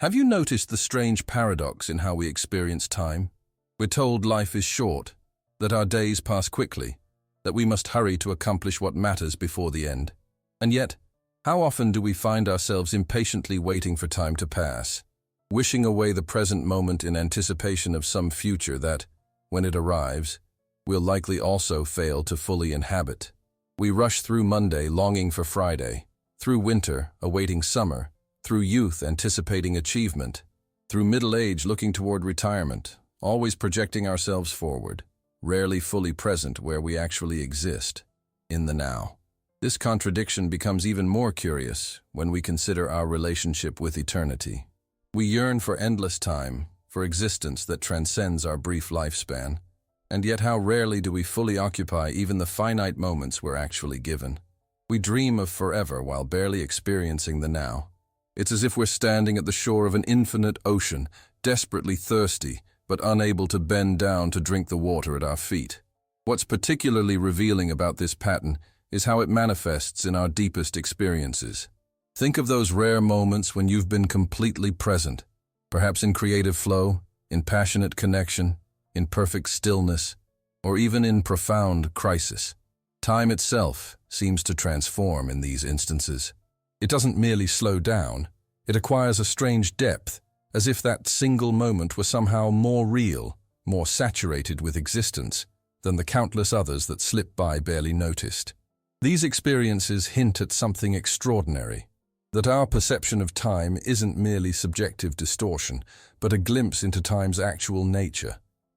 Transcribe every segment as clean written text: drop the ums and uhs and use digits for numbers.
Have you noticed the strange paradox in how we experience time? We're told life is short, that our days pass quickly, that we must hurry to accomplish what matters before the end. And yet, how often do we find ourselves impatiently waiting for time to pass, wishing away the present moment in anticipation of some future that, when it arrives, we'll likely also fail to fully inhabit? We rush through Monday longing for Friday, through winter awaiting summer, through youth anticipating achievement, through middle age looking toward retirement, always projecting ourselves forward, rarely fully present where we actually exist, in the now. This contradiction becomes even more curious when we consider our relationship with eternity. We yearn for endless time, for existence that transcends our brief lifespan, and yet how rarely do we fully occupy even the finite moments we're actually given. We dream of forever while barely experiencing the now. It's as if we're standing at the shore of an infinite ocean, desperately thirsty, but unable to bend down to drink the water at our feet. What's particularly revealing about this pattern is how it manifests in our deepest experiences. Think of those rare moments when you've been completely present, perhaps in creative flow, in passionate connection, in perfect stillness, or even in profound crisis. Time itself seems to transform in these instances. It doesn't merely slow down, it acquires a strange depth, as if that single moment were somehow more real, more saturated with existence, than the countless others that slip by barely noticed. These experiences hint at something extraordinary, that our perception of time isn't merely subjective distortion, but a glimpse into time's actual nature,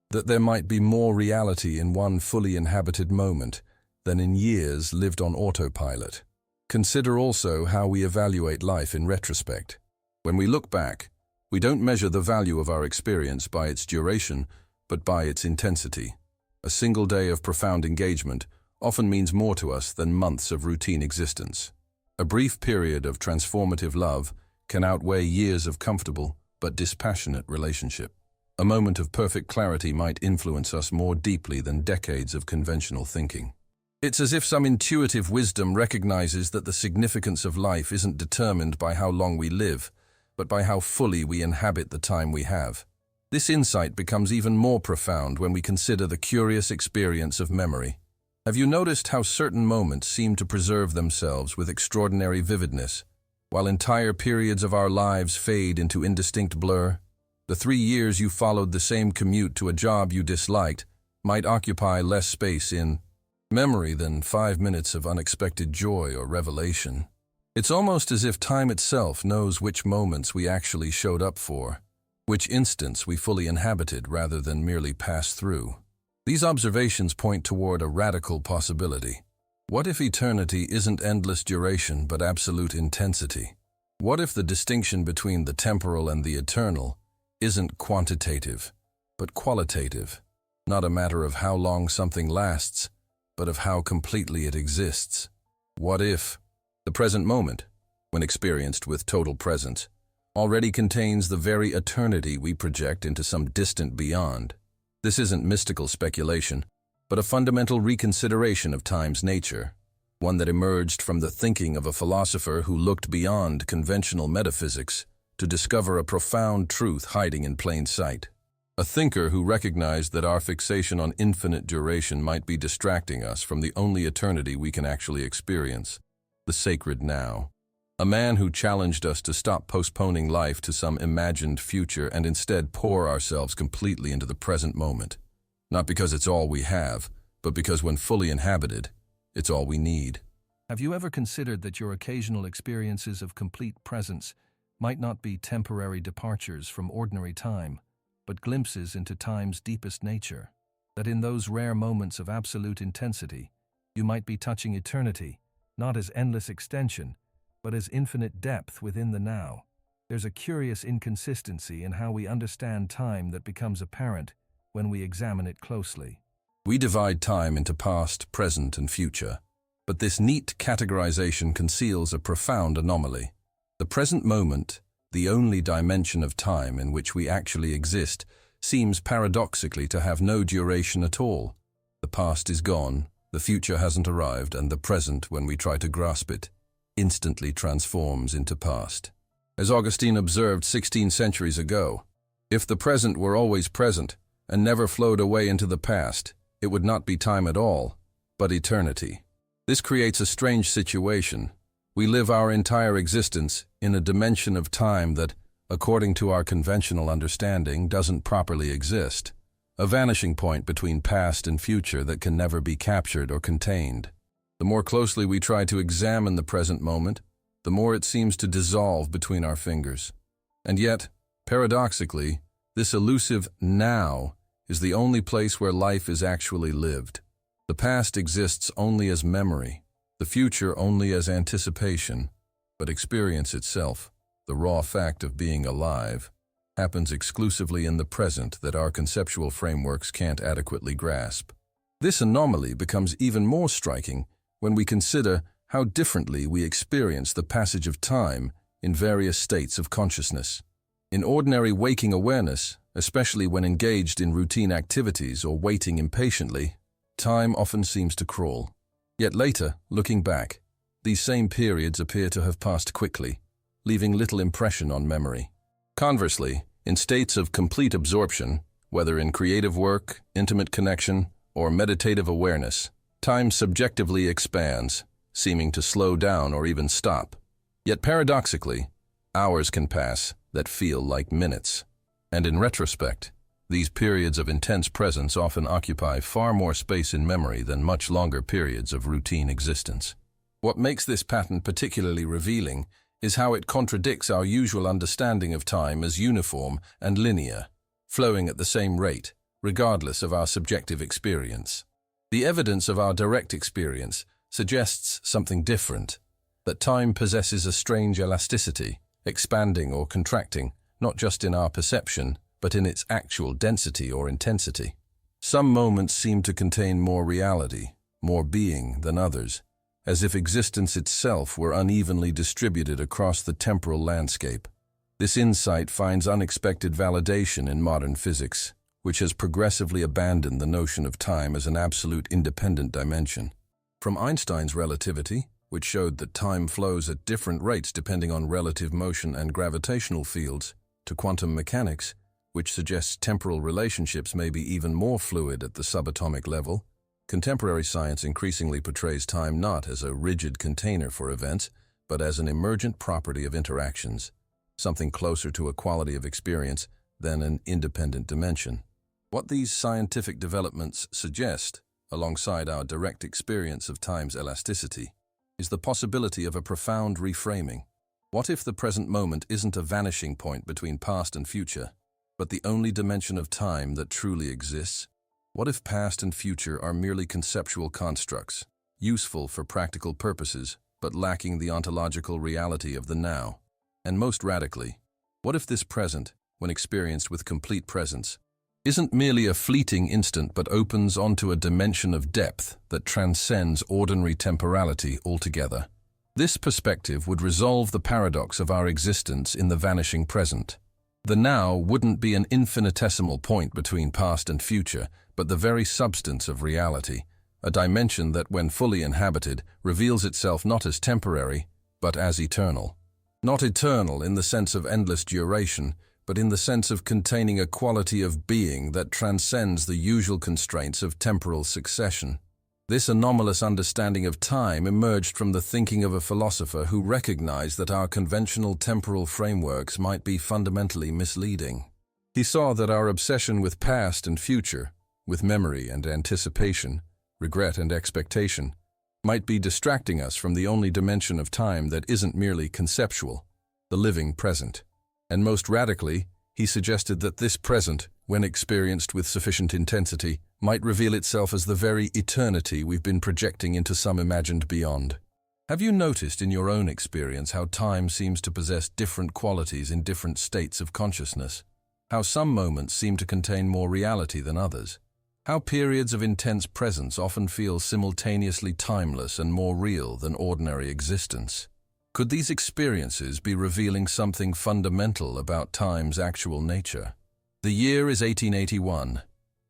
that there might be more reality in one fully inhabited moment than in years lived on autopilot. Consider also how we evaluate life in retrospect. When we look back, we don't measure the value of our experience by its duration, but by its intensity. A single day of profound engagement often means more to us than months of routine existence. A brief period of transformative love can outweigh years of comfortable but dispassionate relationship. A moment of perfect clarity might influence us more deeply than decades of conventional thinking. It's as if some intuitive wisdom recognizes that the significance of life isn't determined by how long we live, but by how fully we inhabit the time we have. This insight becomes even more profound when we consider the curious experience of memory. Have you noticed how certain moments seem to preserve themselves with extraordinary vividness, while entire periods of our lives fade into indistinct blur? The 3 years you followed the same commute to a job you disliked might occupy less space in memory than 5 minutes of unexpected joy or revelation. It's almost as if time itself knows which moments we actually showed up for, which instants we fully inhabited rather than merely passed through. These observations point toward a radical possibility. What if eternity isn't endless duration but absolute intensity? What if the distinction between the temporal and the eternal isn't quantitative, but qualitative, not a matter of how long something lasts, but of how completely it exists? What if the present moment, when experienced with total presence, already contains the very eternity we project into some distant beyond? This isn't mystical speculation, but a fundamental reconsideration of time's nature, one that emerged from the thinking of a philosopher who looked beyond conventional metaphysics to discover a profound truth hiding in plain sight. A thinker who recognized that our fixation on infinite duration might be distracting us from the only eternity we can actually experience, the sacred now. A man who challenged us to stop postponing life to some imagined future and instead pour ourselves completely into the present moment. Not because it's all we have, but because when fully inhabited, it's all we need. Have you ever considered that your occasional experiences of complete presence might not be temporary departures from ordinary time, but glimpses into time's deepest nature? That in those rare moments of absolute intensity, you might be touching eternity, not as endless extension, but as infinite depth within the now. There's a curious inconsistency in how we understand time that becomes apparent when we examine it closely. We divide time into past, present, and future, but this neat categorization conceals a profound anomaly. The present moment, the only dimension of time in which we actually exist, seems paradoxically to have no duration at all. The past is gone, the future hasn't arrived, and the present, when we try to grasp it, instantly transforms into past. As Augustine observed 16 centuries ago, if the present were always present and never flowed away into the past, it would not be time at all, but eternity. This creates a strange situation. We live our entire existence in a dimension of time that, according to our conventional understanding, doesn't properly exist. A vanishing point between past and future that can never be captured or contained. The more closely we try to examine the present moment, the more it seems to dissolve between our fingers. And yet, paradoxically, this elusive now is the only place where life is actually lived. The past exists only as memory, the future only as anticipation, but experience itself, the raw fact of being alive, happens exclusively in the present that our conceptual frameworks can't adequately grasp. This anomaly becomes even more striking when we consider how differently we experience the passage of time in various states of consciousness. In ordinary waking awareness, especially when engaged in routine activities or waiting impatiently, time often seems to crawl. Yet later, looking back, these same periods appear to have passed quickly, leaving little impression on memory. Conversely, in states of complete absorption, whether in creative work, intimate connection, or meditative awareness, time subjectively expands, seeming to slow down or even stop. Yet paradoxically, hours can pass that feel like minutes. And in retrospect, these periods of intense presence often occupy far more space in memory than much longer periods of routine existence. What makes this pattern particularly revealing is how it contradicts our usual understanding of time as uniform and linear, flowing at the same rate, regardless of our subjective experience. The evidence of our direct experience suggests something different, that time possesses a strange elasticity, expanding or contracting, not just in our perception, but in its actual density or intensity. Some moments seem to contain more reality, more being than others, as if existence itself were unevenly distributed across the temporal landscape. This insight finds unexpected validation in modern physics, which has progressively abandoned the notion of time as an absolute independent dimension. From Einstein's relativity, which showed that time flows at different rates depending on relative motion and gravitational fields, to quantum mechanics, which suggests temporal relationships may be even more fluid at the subatomic level, contemporary science increasingly portrays time not as a rigid container for events, but as an emergent property of interactions, something closer to a quality of experience than an independent dimension. What these scientific developments suggest, alongside our direct experience of time's elasticity, is the possibility of a profound reframing. What if the present moment isn't a vanishing point between past and future, but the only dimension of time that truly exists? What if past and future are merely conceptual constructs, useful for practical purposes, but lacking the ontological reality of the now? And most radically, what if this present, when experienced with complete presence, isn't merely a fleeting instant but opens onto a dimension of depth that transcends ordinary temporality altogether? This perspective would resolve the paradox of our existence in the vanishing present. The now wouldn't be an infinitesimal point between past and future, but the very substance of reality, a dimension that, when fully inhabited, reveals itself not as temporary, but as eternal. Not eternal in the sense of endless duration, but in the sense of containing a quality of being that transcends the usual constraints of temporal succession. This anomalous understanding of time emerged from the thinking of a philosopher who recognized that our conventional temporal frameworks might be fundamentally misleading. He saw that our obsession with past and future, with memory and anticipation, regret and expectation, might be distracting us from the only dimension of time that isn't merely conceptual, the living present. And most radically, he suggested that this present, when experienced with sufficient intensity, might reveal itself as the very eternity we've been projecting into some imagined beyond. Have you noticed in your own experience how time seems to possess different qualities in different states of consciousness? How some moments seem to contain more reality than others? How periods of intense presence often feel simultaneously timeless and more real than ordinary existence? Could these experiences be revealing something fundamental about time's actual nature? The year is 1881.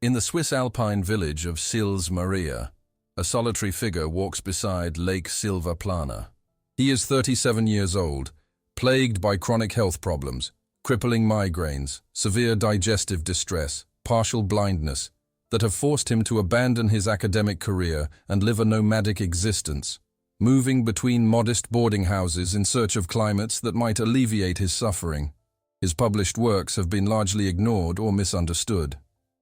In the Swiss alpine village of Sils Maria, a solitary figure walks beside Lake Silva Plana. He is 37 years old, Plagued by chronic health problems, crippling migraines, severe digestive distress, partial blindness, that have forced him to abandon his academic career and live a nomadic existence, moving between modest boarding houses in search of climates that might alleviate his suffering. His published works have been largely ignored or misunderstood.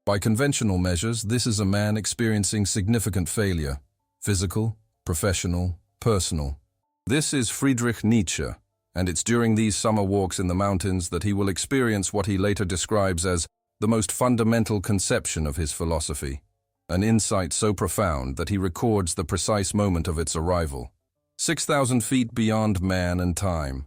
By conventional measures, this is a man experiencing significant failure, physical, professional, personal. This is Friedrich Nietzsche, and it's during these summer walks in the mountains that he will experience what he later describes as the most fundamental conception of his philosophy, an insight so profound that he records the precise moment of its arrival. 6,000 feet beyond man and time.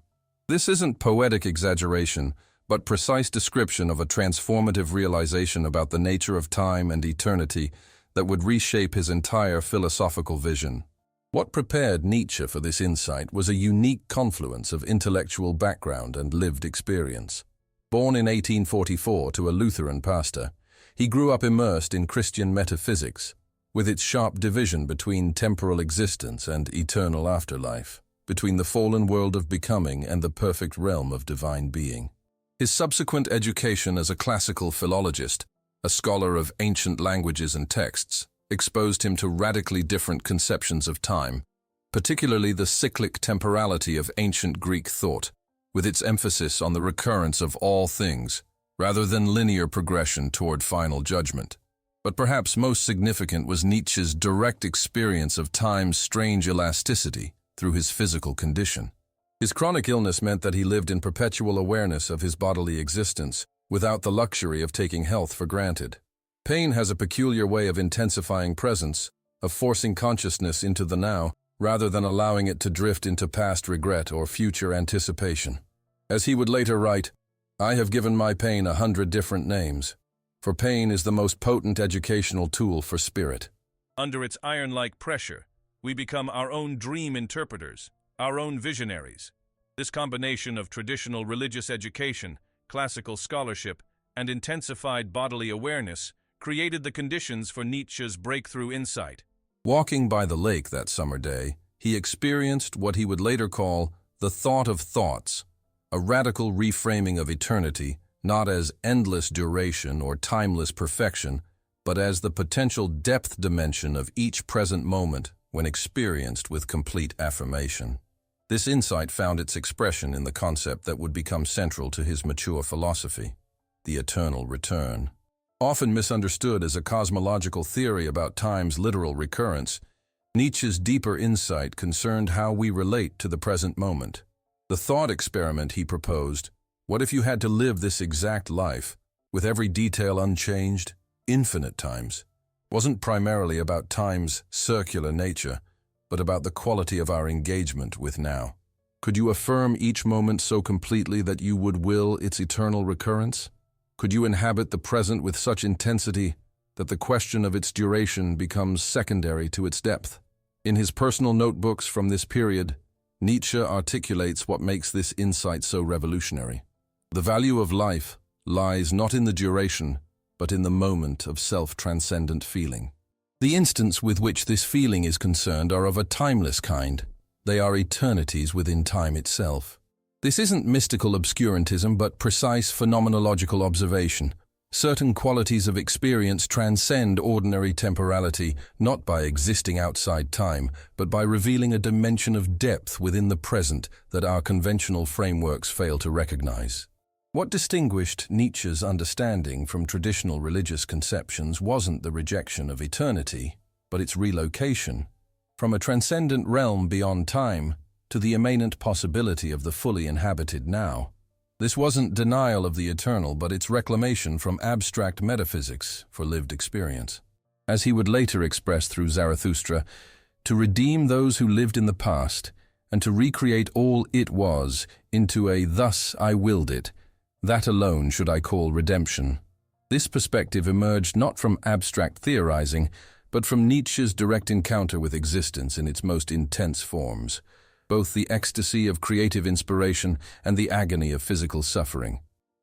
This isn't poetic exaggeration, but precise description of a transformative realization about the nature of time and eternity that would reshape his entire philosophical vision. What prepared Nietzsche for this insight was a unique confluence of intellectual background and lived experience. Born in 1844 to a Lutheran pastor, he grew up immersed in Christian metaphysics, with its sharp division between temporal existence and eternal afterlife, between the fallen world of becoming and the perfect realm of divine being. His subsequent education as a classical philologist, a scholar of ancient languages and texts, exposed him to radically different conceptions of time, particularly the cyclic temporality of ancient Greek thought, with its emphasis on the recurrence of all things, rather than linear progression toward final judgment. But perhaps most significant was Nietzsche's direct experience of time's strange elasticity through his physical condition. His chronic illness meant that he lived in perpetual awareness of his bodily existence, without the luxury of taking health for granted. Pain has a peculiar way of intensifying presence, of forcing consciousness into the now, rather than allowing it to drift into past regret or future anticipation. As he would later write, "I have given my pain 100 different names, for pain is the most potent educational tool for spirit." Under its iron-like pressure, we become our own dream interpreters, our own visionaries. This combination of traditional religious education, classical scholarship, and intensified bodily awareness created the conditions for Nietzsche's breakthrough insight. Walking by the lake that summer day, he experienced what he would later call the thought of thoughts, a radical reframing of eternity, not as endless duration or timeless perfection, but as the potential depth dimension of each present moment when experienced with complete affirmation. This insight found its expression in the concept that would become central to his mature philosophy, the eternal return. Often misunderstood as a cosmological theory about time's literal recurrence, Nietzsche's deeper insight concerned how we relate to the present moment. The thought experiment he proposed, what if you had to live this exact life, with every detail unchanged, infinite times, wasn't primarily about time's circular nature, but about the quality of our engagement with now. Could you affirm each moment so completely that you would will its eternal recurrence? Could you inhabit the present with such intensity that the question of its duration becomes secondary to its depth? In his personal notebooks from this period, Nietzsche articulates what makes this insight so revolutionary. The value of life lies not in the duration, but in the moment of self-transcendent feeling. The instants with which this feeling is concerned are of a timeless kind. They are eternities within time itself. This isn't mystical obscurantism, but precise phenomenological observation. Certain qualities of experience transcend ordinary temporality, not by existing outside time, but by revealing a dimension of depth within the present that our conventional frameworks fail to recognize. What distinguished Nietzsche's understanding from traditional religious conceptions wasn't the rejection of eternity, but its relocation from a transcendent realm beyond time to the immanent possibility of the fully inhabited now. This wasn't denial of the eternal, but its reclamation from abstract metaphysics for lived experience. As he would later express through Zarathustra, to redeem those who lived in the past and to recreate all it was into a "thus I willed it," that alone should I call redemption. This perspective emerged not from abstract theorizing, but from Nietzsche's direct encounter with existence in its most intense forms, both the ecstasy of creative inspiration and the agony of physical suffering.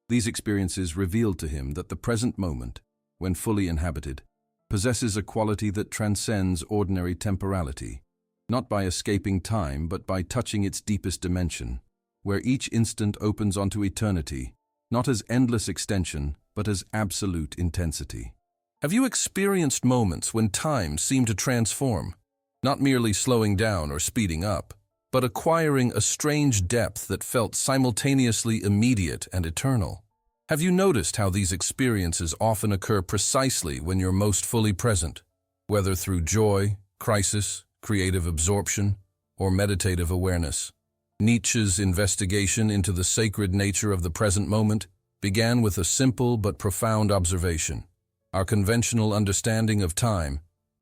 These experiences revealed to him that the present moment, when fully inhabited, possesses a quality that transcends ordinary temporality, not by escaping time but by touching its deepest dimension, where each instant opens onto eternity, not as endless extension, but as absolute intensity. Have you experienced moments when time seemed to transform, not merely slowing down or speeding up, but acquiring a strange depth that felt simultaneously immediate and eternal? Have you noticed how these experiences often occur precisely when you're most fully present, whether through joy, crisis, creative absorption, or meditative awareness? Nietzsche's investigation into the sacred nature of the present moment began with a simple but profound observation. Our conventional understanding of time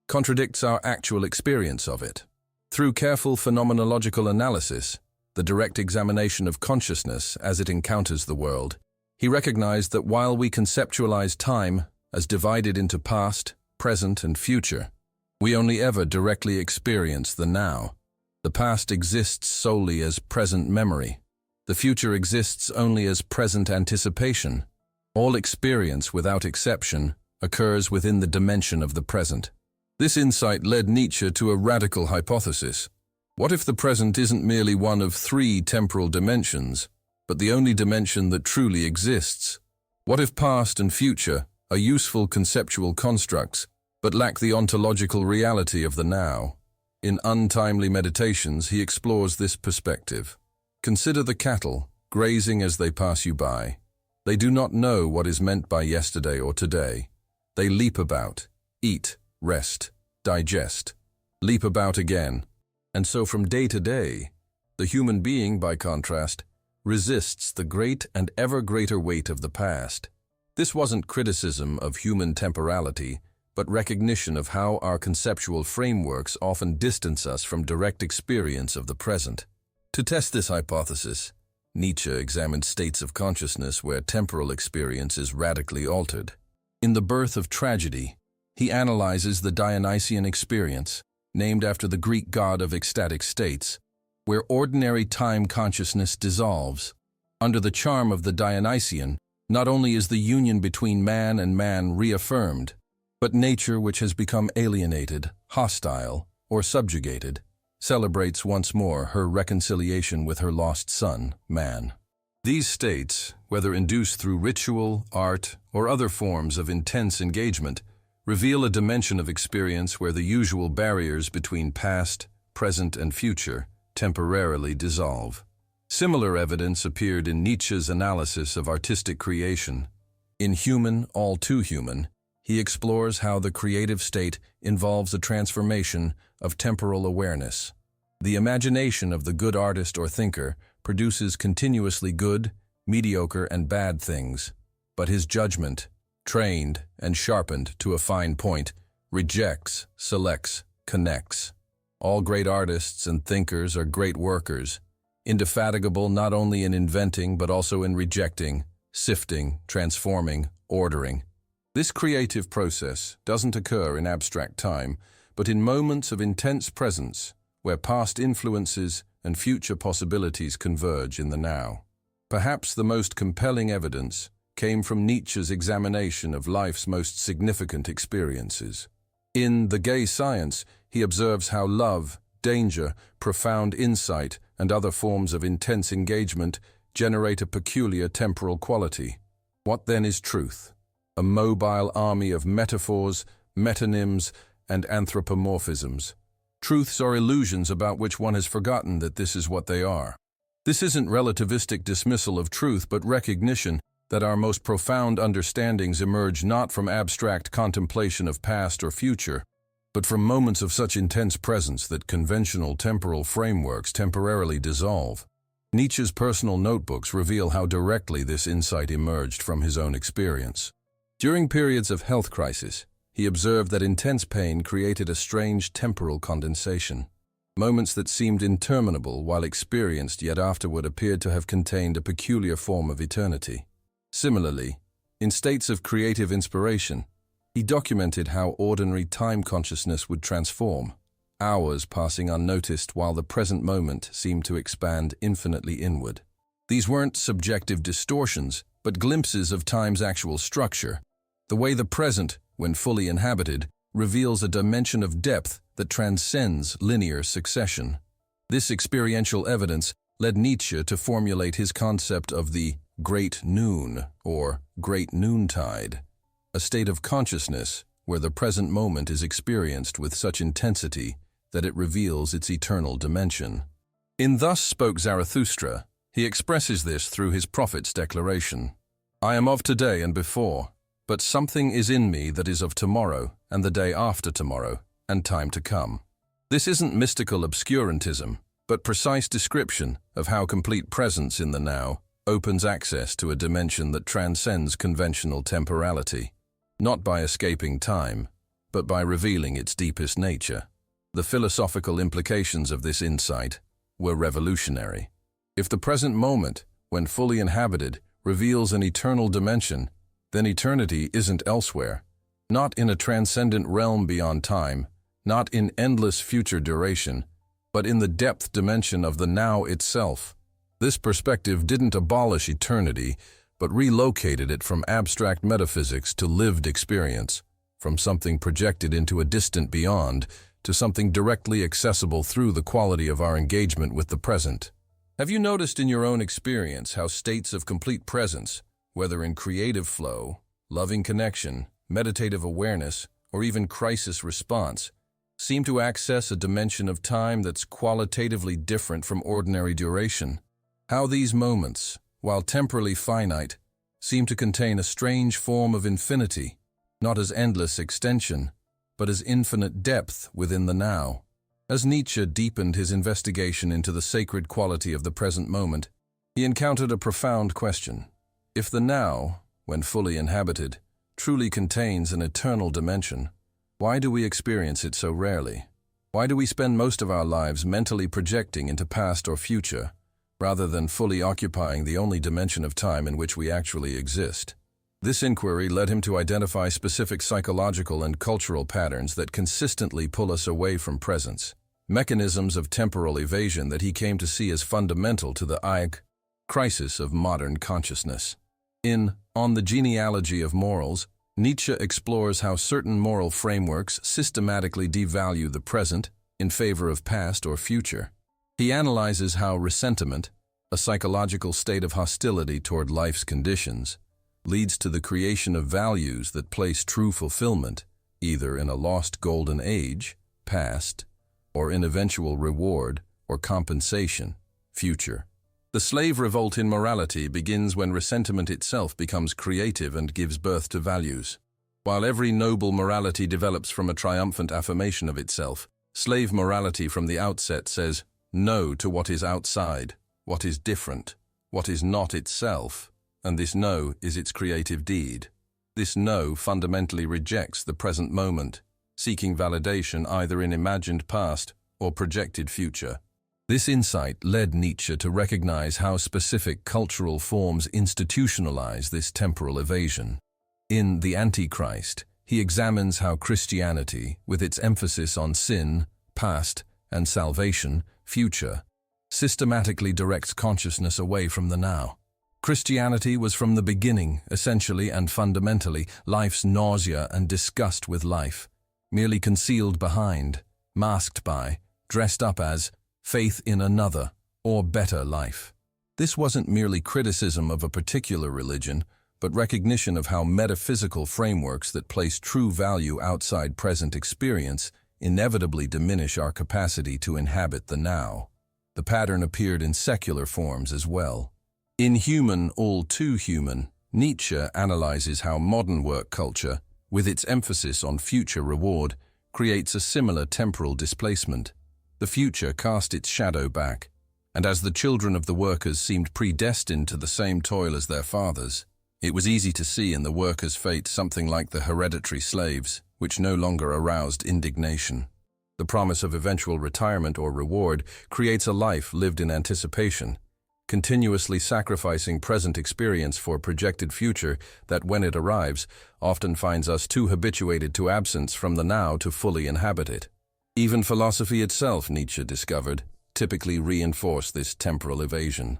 contradicts our actual experience of it. Through careful phenomenological analysis, the direct examination of consciousness as it encounters the world, he recognized that while we conceptualize time as divided into past, present, and future, we only ever directly experience the now. The past exists solely as present memory. The future exists only as present anticipation. All experience, without exception, occurs within the dimension of the present. This insight led Nietzsche to a radical hypothesis. What if the present isn't merely one of three temporal dimensions, but the only dimension that truly exists? What if past and future are useful conceptual constructs, but lack the ontological reality of the now? In Untimely Meditations, he explores this perspective. Consider the cattle, grazing as they pass you by. They do not know what is meant by yesterday or today. They leap about, eat, rest, digest, leap about again. And so from day to day, the human being, by contrast, resists the great and ever greater weight of the past. This wasn't criticism of human temporality, but recognition of how our conceptual frameworks often distance us from direct experience of the present. To test this hypothesis, Nietzsche examined states of consciousness where temporal experience is radically altered. In The Birth of Tragedy, he analyzes the Dionysian experience, named after the Greek god of ecstatic states, where ordinary time consciousness dissolves. Under the charm of the Dionysian, not only is the union between man and man reaffirmed, but nature, which has become alienated, hostile, or subjugated, celebrates once more her reconciliation with her lost son, man. These states, whether induced through ritual, art, or other forms of intense engagement, reveal a dimension of experience where the usual barriers between past, present, and future temporarily dissolve. Similar evidence appeared in Nietzsche's analysis of artistic creation. In Human, All Too Human, he explores how the creative state involves a transformation of temporal awareness. The imagination of the good artist or thinker produces continuously good, mediocre, and bad things, but his judgment, trained and sharpened to a fine point, rejects, selects, connects. All great artists and thinkers are great workers, indefatigable not only in inventing but also in rejecting, sifting, transforming, ordering. This creative process doesn't occur in abstract time, but in moments of intense presence, where past influences and future possibilities converge in the now. Perhaps the most compelling evidence came from Nietzsche's examination of life's most significant experiences. In The Gay Science, he observes how love, danger, profound insight, and other forms of intense engagement generate a peculiar temporal quality. What then is truth? A mobile army of metaphors, metonyms, and anthropomorphisms. Truths are illusions about which one has forgotten that this is what they are. This isn't relativistic dismissal of truth, but recognition that our most profound understandings emerge not from abstract contemplation of past or future, but from moments of such intense presence that conventional temporal frameworks temporarily dissolve. Nietzsche's personal notebooks reveal how directly this insight emerged from his own experience. During periods of health crisis, he observed that intense pain created a strange temporal condensation. Moments that seemed interminable while experienced yet afterward appeared to have contained a peculiar form of eternity. Similarly, in states of creative inspiration, he documented how ordinary time consciousness would transform, hours passing unnoticed while the present moment seemed to expand infinitely inward. These weren't subjective distortions, but glimpses of time's actual structure. The way the present, when fully inhabited, reveals a dimension of depth that transcends linear succession. This experiential evidence led Nietzsche to formulate his concept of the great noon, or great noontide, a state of consciousness where the present moment is experienced with such intensity that it reveals its eternal dimension. In Thus Spoke Zarathustra, he expresses this through his prophet's declaration. I am of today and before, but something is in me that is of tomorrow and the day after tomorrow and time to come. This isn't mystical obscurantism, but precise description of how complete presence in the now opens access to a dimension that transcends conventional temporality, not by escaping time, but by revealing its deepest nature. The philosophical implications of this insight were revolutionary. If the present moment, when fully inhabited, reveals an eternal dimension, then eternity isn't elsewhere, not in a transcendent realm beyond time, not in endless future duration, but in the depth dimension of the now itself. This perspective didn't abolish eternity, but relocated it from abstract metaphysics to lived experience, from something projected into a distant beyond to something directly accessible through the quality of our engagement with the present. Have you noticed in your own experience how states of complete presence, whether in creative flow, loving connection, meditative awareness, or even crisis response, seem to access a dimension of time that's qualitatively different from ordinary duration? How these moments, while temporally finite, seem to contain a strange form of infinity, not as endless extension, but as infinite depth within the now. As Nietzsche deepened his investigation into the sacred quality of the present moment, he encountered a profound question. If the now, when fully inhabited, truly contains an eternal dimension, why do we experience it so rarely? Why do we spend most of our lives mentally projecting into past or future, rather than fully occupying the only dimension of time in which we actually exist? This inquiry led him to identify specific psychological and cultural patterns that consistently pull us away from presence, mechanisms of temporal evasion that he came to see as fundamental to the crisis of modern consciousness. In On the Genealogy of Morals, Nietzsche explores how certain moral frameworks systematically devalue the present in favor of past or future. He analyzes how resentment, a psychological state of hostility toward life's conditions, leads to the creation of values that place true fulfillment either in a lost golden age, past, or in eventual reward or compensation, future. The slave revolt in morality begins when resentment itself becomes creative and gives birth to values. While every noble morality develops from a triumphant affirmation of itself, slave morality from the outset says no to what is outside, what is different, what is not itself, and this no is its creative deed. This no fundamentally rejects the present moment, seeking validation either in imagined past or projected future. This insight led Nietzsche to recognize how specific cultural forms institutionalize this temporal evasion. In The Antichrist, he examines how Christianity, with its emphasis on sin, past, and salvation, future, systematically directs consciousness away from the now. Christianity was from the beginning, essentially and fundamentally, life's nausea and disgust with life, merely concealed behind, masked by, dressed up as, faith in another, or better life. This wasn't merely criticism of a particular religion, but recognition of how metaphysical frameworks that place true value outside present experience inevitably diminish our capacity to inhabit the now. The pattern appeared in secular forms as well. In Human, All Too Human, Nietzsche analyzes how modern work culture, with its emphasis on future reward, creates a similar temporal displacement. The future cast its shadow back, and as the children of the workers seemed predestined to the same toil as their fathers, it was easy to see in the workers' fate something like the hereditary slaves, which no longer aroused indignation. The promise of eventual retirement or reward creates a life lived in anticipation, continuously sacrificing present experience for projected future that, when it arrives, often finds us too habituated to absence from the now to fully inhabit it. Even philosophy itself, Nietzsche discovered, typically reinforced this temporal evasion.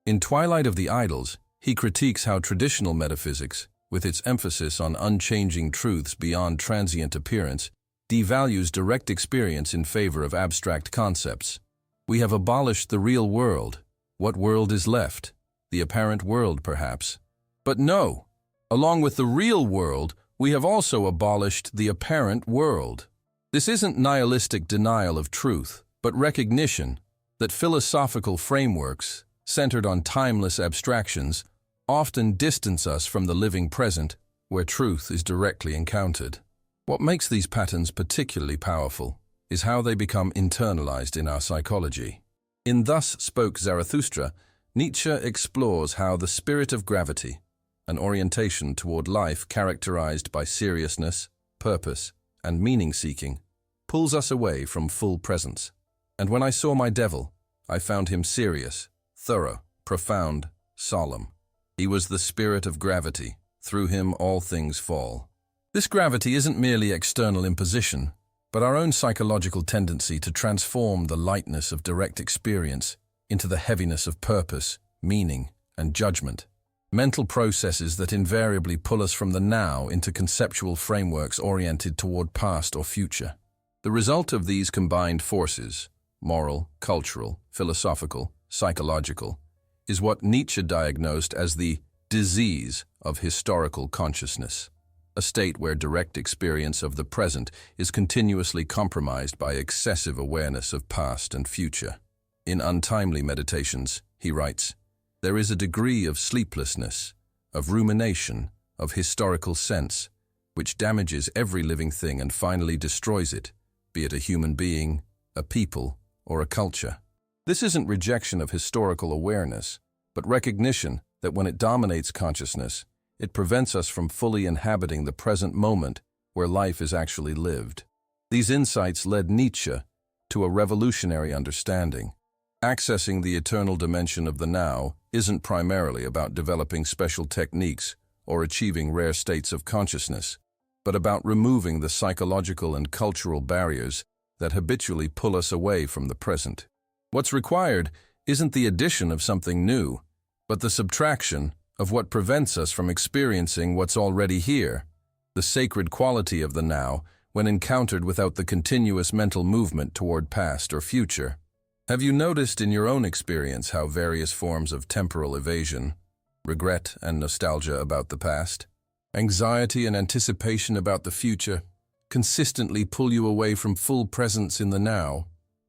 In Twilight of the Idols, he critiques how traditional metaphysics, with its emphasis on unchanging truths beyond transient appearance, devalues direct experience in favor of abstract concepts. We have abolished the real world, What world is left? The apparent world, perhaps. But no! Along with the real world, we have also abolished the apparent world. This isn't nihilistic denial of truth, but recognition that philosophical frameworks, centered on timeless abstractions, often distance us from the living present, where truth is directly encountered. What makes these patterns particularly powerful is how they become internalized in our psychology. In Thus Spoke Zarathustra, Nietzsche explores how the spirit of gravity, an orientation toward life characterized by seriousness, purpose, and meaning-seeking, pulls us away from full presence. And when I saw my devil, I found him serious, thorough, profound, solemn. He was the spirit of gravity. Through him all things fall. This gravity isn't merely external imposition, but our own psychological tendency to transform the lightness of direct experience into the heaviness of purpose, meaning, and judgment. Mental processes that invariably pull us from the now into conceptual frameworks oriented toward past or future. The result of these combined forces, moral, cultural, philosophical, psychological, is what Nietzsche diagnosed as the disease of historical consciousness, a state where direct experience of the present is continuously compromised by excessive awareness of past and future. In Untimely Meditations, he writes, "There is a degree of sleeplessness, of rumination, of historical sense, which damages every living thing and finally destroys it, be it a human being, a people, or a culture." This isn't rejection of historical awareness, but recognition that when it dominates consciousness, it prevents us from fully inhabiting the present moment where life is actually lived. These insights led Nietzsche to a revolutionary understanding. Accessing the eternal dimension of the now isn't primarily about developing special techniques or achieving rare states of consciousness, but about removing the psychological and cultural barriers that habitually pull us away from the present. What's required isn't the addition of something new, but the subtraction of what prevents us from experiencing what's already here, the sacred quality of the now when encountered without the continuous mental movement toward past or future. Have you noticed in your own experience how various forms of temporal evasion, regret and nostalgia about the past, anxiety and anticipation about the future, consistently pull you away from full presence in the now?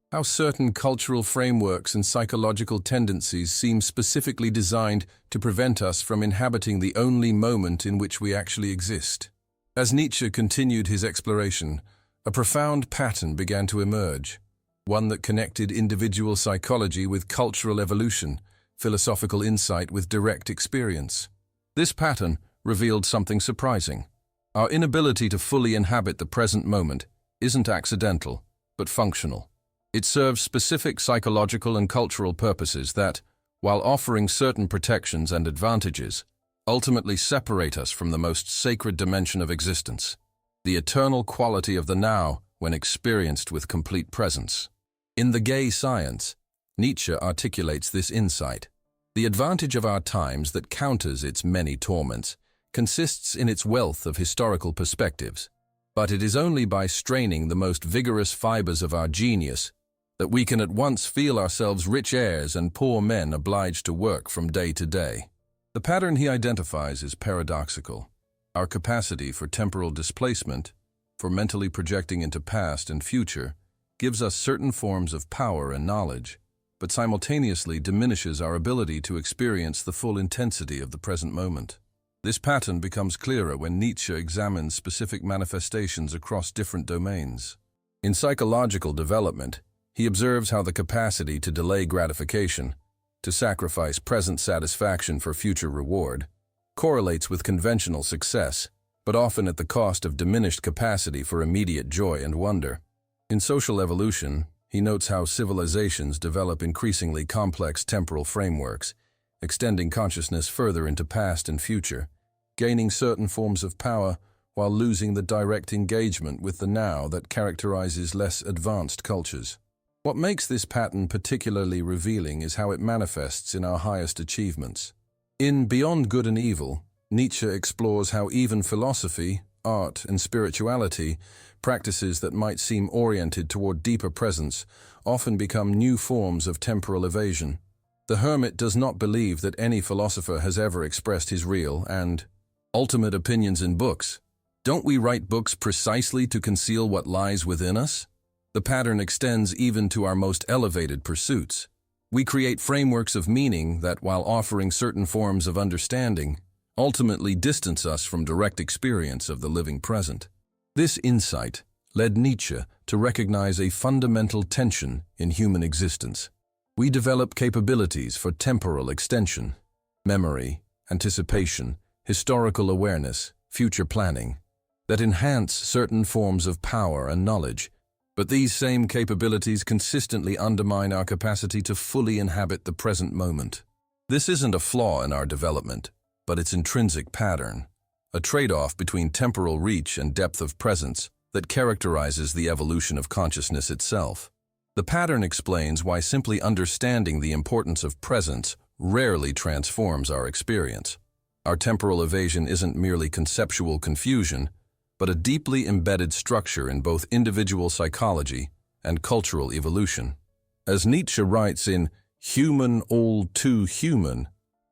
How certain cultural frameworks and psychological tendencies seem specifically designed to prevent us from inhabiting the only moment in which we actually exist. As Nietzsche continued his exploration, a profound pattern began to emerge, one that connected individual psychology with cultural evolution, philosophical insight with direct experience. This pattern revealed something surprising. Our inability to fully inhabit the present moment isn't accidental, but functional. It serves specific psychological and cultural purposes that, while offering certain protections and advantages, ultimately separate us from the most sacred dimension of existence, the eternal quality of the now when experienced with complete presence. In The Gay Science, Nietzsche articulates this insight. The advantage of our times that counters its many torments consists in its wealth of historical perspectives, but it is only by straining the most vigorous fibers of our genius that we can at once feel ourselves rich heirs and poor men obliged to work from day to day. The pattern he identifies is paradoxical. Our capacity for temporal displacement, for mentally projecting into past and future, gives us certain forms of power and knowledge, but simultaneously diminishes our ability to experience the full intensity of the present moment. This pattern becomes clearer when Nietzsche examines specific manifestations across different domains. In psychological development, he observes how the capacity to delay gratification, to sacrifice present satisfaction for future reward, correlates with conventional success, but often at the cost of diminished capacity for immediate joy and wonder. In social evolution, he notes how civilizations develop increasingly complex temporal frameworks, extending consciousness further into past and future, gaining certain forms of power while losing the direct engagement with the now that characterizes less advanced cultures. What makes this pattern particularly revealing is how it manifests in our highest achievements. In Beyond Good and Evil, Nietzsche explores how even philosophy, art, and spirituality, practices that might seem oriented toward deeper presence, often become new forms of temporal evasion. The hermit does not believe that any philosopher has ever expressed his real and ultimate opinions in books. Don't we write books precisely to conceal what lies within us? The pattern extends even to our most elevated pursuits. We create frameworks of meaning that, while offering certain forms of understanding, ultimately distance us from direct experience of the living present. This insight led Nietzsche to recognize a fundamental tension in human existence. We develop capabilities for temporal extension, memory, anticipation, historical awareness, future planning, that enhance certain forms of power and knowledge, but these same capabilities consistently undermine our capacity to fully inhabit the present moment. This isn't a flaw in our development, but its intrinsic pattern, a trade-off between temporal reach and depth of presence that characterizes the evolution of consciousness itself. The pattern explains why simply understanding the importance of presence rarely transforms our experience. Our temporal evasion isn't merely conceptual confusion, but a deeply embedded structure in both individual psychology and cultural evolution. As Nietzsche writes in Human, All Too Human,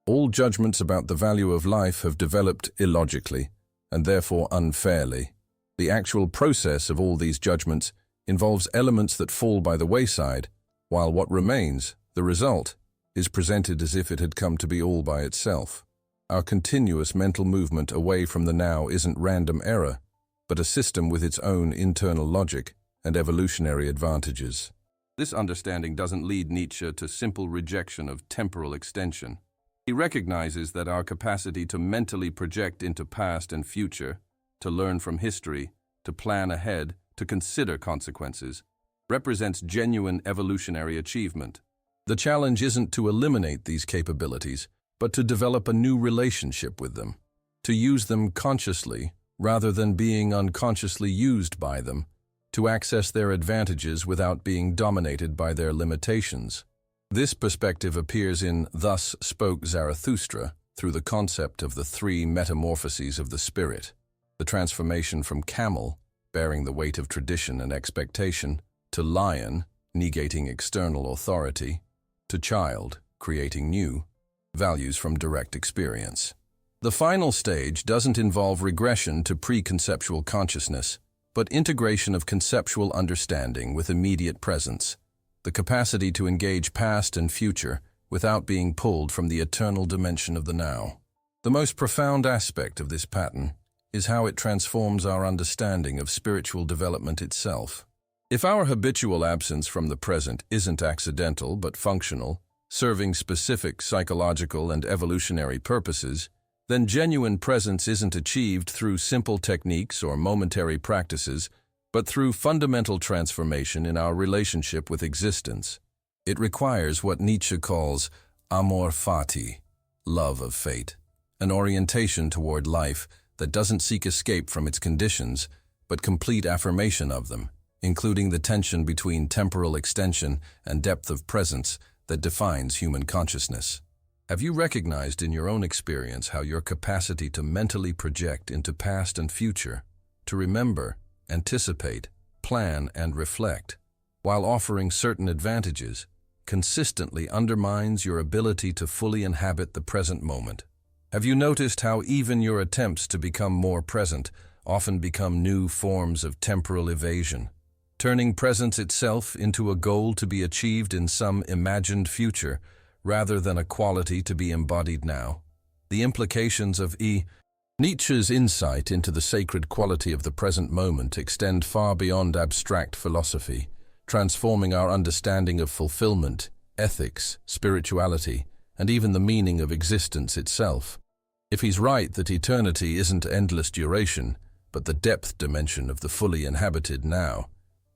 all judgments about the value of life have developed illogically, and therefore unfairly. The actual process of all these judgments involves elements that fall by the wayside, while what remains, the result, is presented as if it had come to be all by itself. Our continuous mental movement away from the now isn't random error, but a system with its own internal logic and evolutionary advantages. This understanding doesn't lead Nietzsche to simple rejection of temporal extension. He recognizes that our capacity to mentally project into past and future, to learn from history, to plan ahead, to consider consequences, represents genuine evolutionary achievement. The challenge isn't to eliminate these capabilities, but to develop a new relationship with them, to use them consciously rather than being unconsciously used by them, to access their advantages without being dominated by their limitations. This perspective appears in Thus Spoke Zarathustra through the concept of the three metamorphoses of the spirit, the transformation from camel, bearing the weight of tradition and expectation, to lion, negating external authority, to child, creating new values from direct experience. The final stage doesn't involve regression to pre-conceptual consciousness, but integration of conceptual understanding with immediate presence, the capacity to engage past and future without being pulled from the eternal dimension of the now. The most profound aspect of this pattern is how it transforms our understanding of spiritual development itself. If our habitual absence from the present isn't accidental but functional, serving specific psychological and evolutionary purposes, then genuine presence isn't achieved through simple techniques or momentary practices, but through fundamental transformation in our relationship with existence. It requires what Nietzsche calls amor fati, love of fate, an orientation toward life that doesn't seek escape from its conditions, but complete affirmation of them, including the tension between temporal extension and depth of presence that defines human consciousness. Have you recognized in your own experience how your capacity to mentally project into past and future, to remember, anticipate, plan, and reflect, while offering certain advantages, consistently undermines your ability to fully inhabit the present moment? Have you noticed how even your attempts to become more present often become new forms of temporal evasion, turning presence itself into a goal to be achieved in some imagined future rather than a quality to be embodied now? The implications of Nietzsche's insight into the sacred quality of the present moment extend far beyond abstract philosophy, transforming our understanding of fulfillment, ethics, spirituality, and even the meaning of existence itself. If he's right that eternity isn't endless duration, but the depth dimension of the fully inhabited now,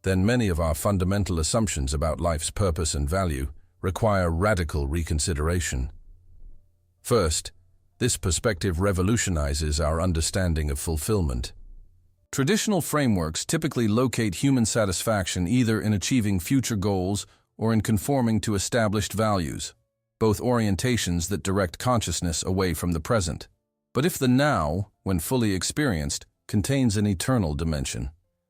then many of our fundamental assumptions about life's purpose and value require radical reconsideration. First, this perspective revolutionizes our understanding of fulfillment. Traditional frameworks typically locate human satisfaction either in achieving future goals or in conforming to established values, both orientations that direct consciousness away from the present. But if the now, when fully experienced, contains an eternal dimension,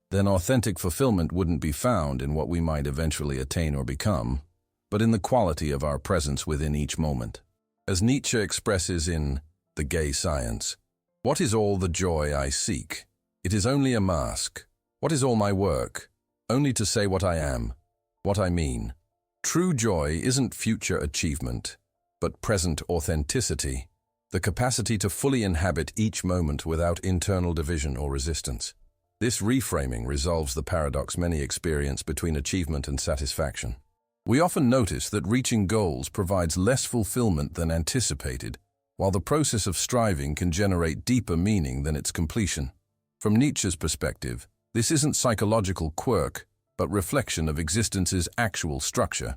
then authentic fulfillment wouldn't be found in what we might eventually attain or become, but in the quality of our presence within each moment. As Nietzsche expresses in The Gay Science, "What is all the joy I seek? It is only a mask. What is all my work? Only to say what I am, what I mean." True joy isn't future achievement, but present authenticity, the capacity to fully inhabit each moment without internal division or resistance. This reframing resolves the paradox many experience between achievement and satisfaction. We often notice that reaching goals provides less fulfillment than anticipated, while the process of striving can generate deeper meaning than its completion. From Nietzsche's perspective, this isn't psychological quirk, but reflection of existence's actual structure.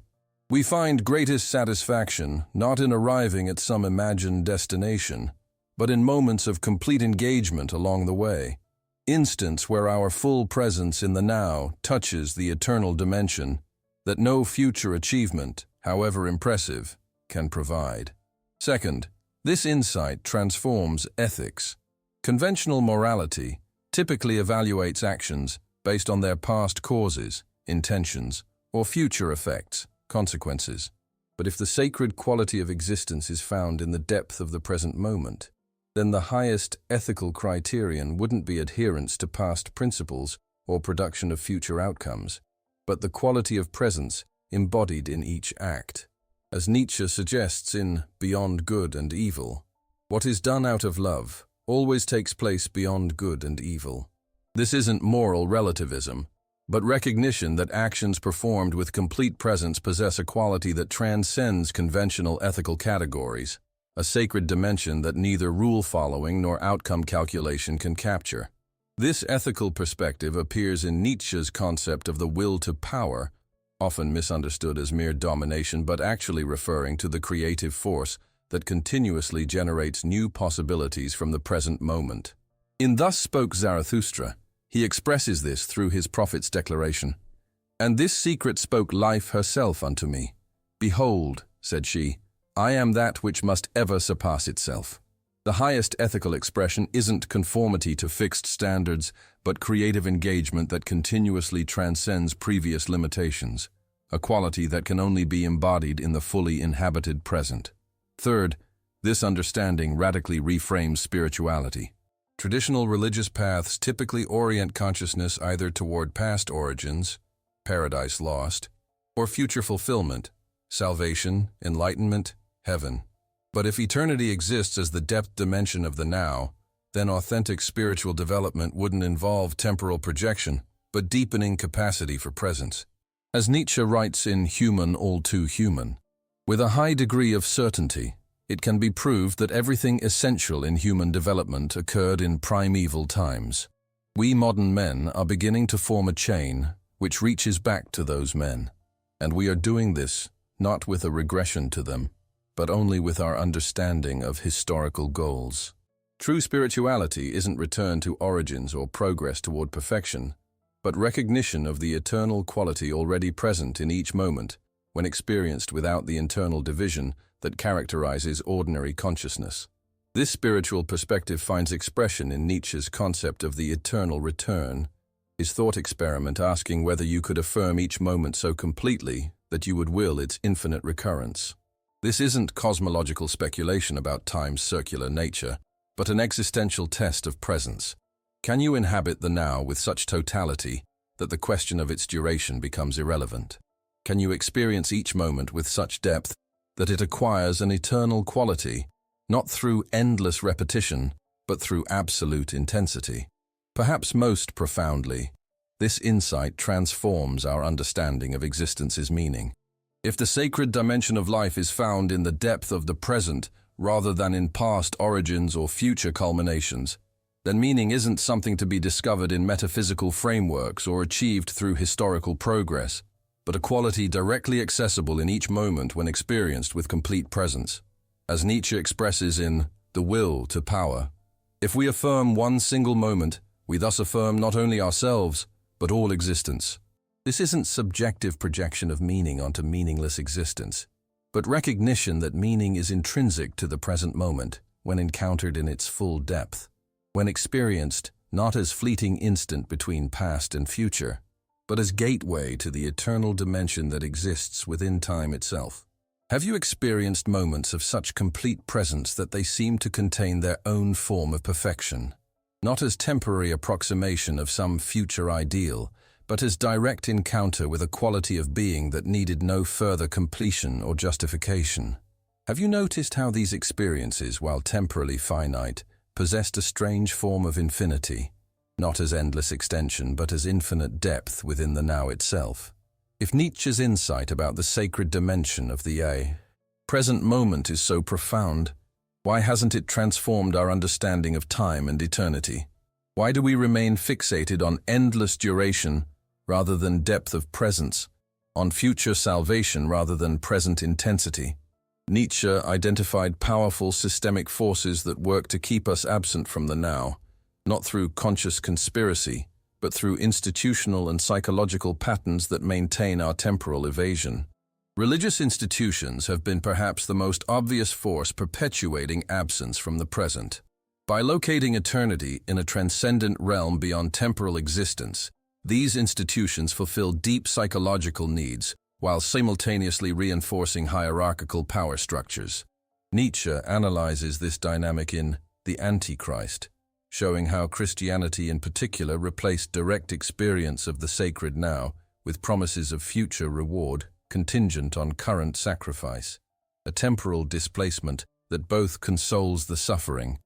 We find greatest satisfaction not in arriving at some imagined destination, but in moments of complete engagement along the way. Instants where our full presence in the now touches the eternal dimension that no future achievement, however impressive, can provide. Second, this insight transforms ethics. Conventional morality typically evaluates actions based on their past causes, intentions, or future effects, consequences. But if the sacred quality of existence is found in the depth of the present moment, then the highest ethical criterion wouldn't be adherence to past principles or production of future outcomes, but the quality of presence embodied in each act. As Nietzsche suggests in Beyond Good and Evil, what is done out of love always takes place beyond good and evil. This isn't moral relativism, but recognition that actions performed with complete presence possess a quality that transcends conventional ethical categories, a sacred dimension that neither rule-following nor outcome calculation can capture. This ethical perspective appears in Nietzsche's concept of the will to power, often misunderstood as mere domination but actually referring to the creative force that continuously generates new possibilities from the present moment. In Thus Spoke Zarathustra, he expresses this through his prophet's declaration. "And this secret spoke life herself unto me. Behold, said she, I am that which must ever surpass itself." The highest ethical expression isn't conformity to fixed standards, but creative engagement that continuously transcends previous limitations, a quality that can only be embodied in the fully inhabited present. Third, this understanding radically reframes spirituality. Traditional religious paths typically orient consciousness either toward past origins, paradise lost, or future fulfillment, salvation, enlightenment, heaven. But if eternity exists as the depth dimension of the now, then authentic spiritual development wouldn't involve temporal projection, but deepening capacity for presence. As Nietzsche writes in Human All Too Human, with a high degree of certainty, it can be proved that everything essential in human development occurred in primeval times. We modern men are beginning to form a chain which reaches back to those men, and we are doing this not with a regression to them, but only with our understanding of historical goals. True spirituality isn't return to origins or progress toward perfection, but recognition of the eternal quality already present in each moment when experienced without the internal division that characterizes ordinary consciousness. This spiritual perspective finds expression in Nietzsche's concept of the eternal return, his thought experiment asking whether you could affirm each moment so completely that you would will its infinite recurrence. This isn't cosmological speculation about time's circular nature, but an existential test of presence. Can you inhabit the now with such totality that the question of its duration becomes irrelevant? Can you experience each moment with such depth that it acquires an eternal quality, not through endless repetition, but through absolute intensity? Perhaps most profoundly, this insight transforms our understanding of existence's meaning. If the sacred dimension of life is found in the depth of the present rather than in past origins or future culminations, then meaning isn't something to be discovered in metaphysical frameworks or achieved through historical progress, but a quality directly accessible in each moment when experienced with complete presence. As Nietzsche expresses in The Will to Power, if we affirm one single moment, we thus affirm not only ourselves, but all existence. This isn't subjective projection of meaning onto meaningless existence, but recognition that meaning is intrinsic to the present moment when encountered in its full depth, when experienced not as fleeting instant between past and future, but as gateway to the eternal dimension that exists within time itself. Have you experienced moments of such complete presence that they seem to contain their own form of perfection, not as temporary approximation of some future ideal, but as direct encounter with a quality of being that needed no further completion or justification? Have you noticed how these experiences, while temporally finite, possessed a strange form of infinity, not as endless extension but as infinite depth within the now itself? If Nietzsche's insight about the sacred dimension of the present moment is so profound, why hasn't it transformed our understanding of time and eternity? Why do we remain fixated on endless duration rather than depth of presence, on future salvation rather than present intensity? Nietzsche identified powerful systemic forces that work to keep us absent from the now, not through conscious conspiracy, but through institutional and psychological patterns that maintain our temporal evasion. Religious institutions have been perhaps the most obvious force perpetuating absence from the present. By locating eternity in a transcendent realm beyond temporal existence, these institutions fulfill deep psychological needs while simultaneously reinforcing hierarchical power structures. Nietzsche analyzes this dynamic in The Antichrist, showing how Christianity in particular replaced direct experience of the sacred now with promises of future reward contingent on current sacrifice, a temporal displacement that both consoles the suffering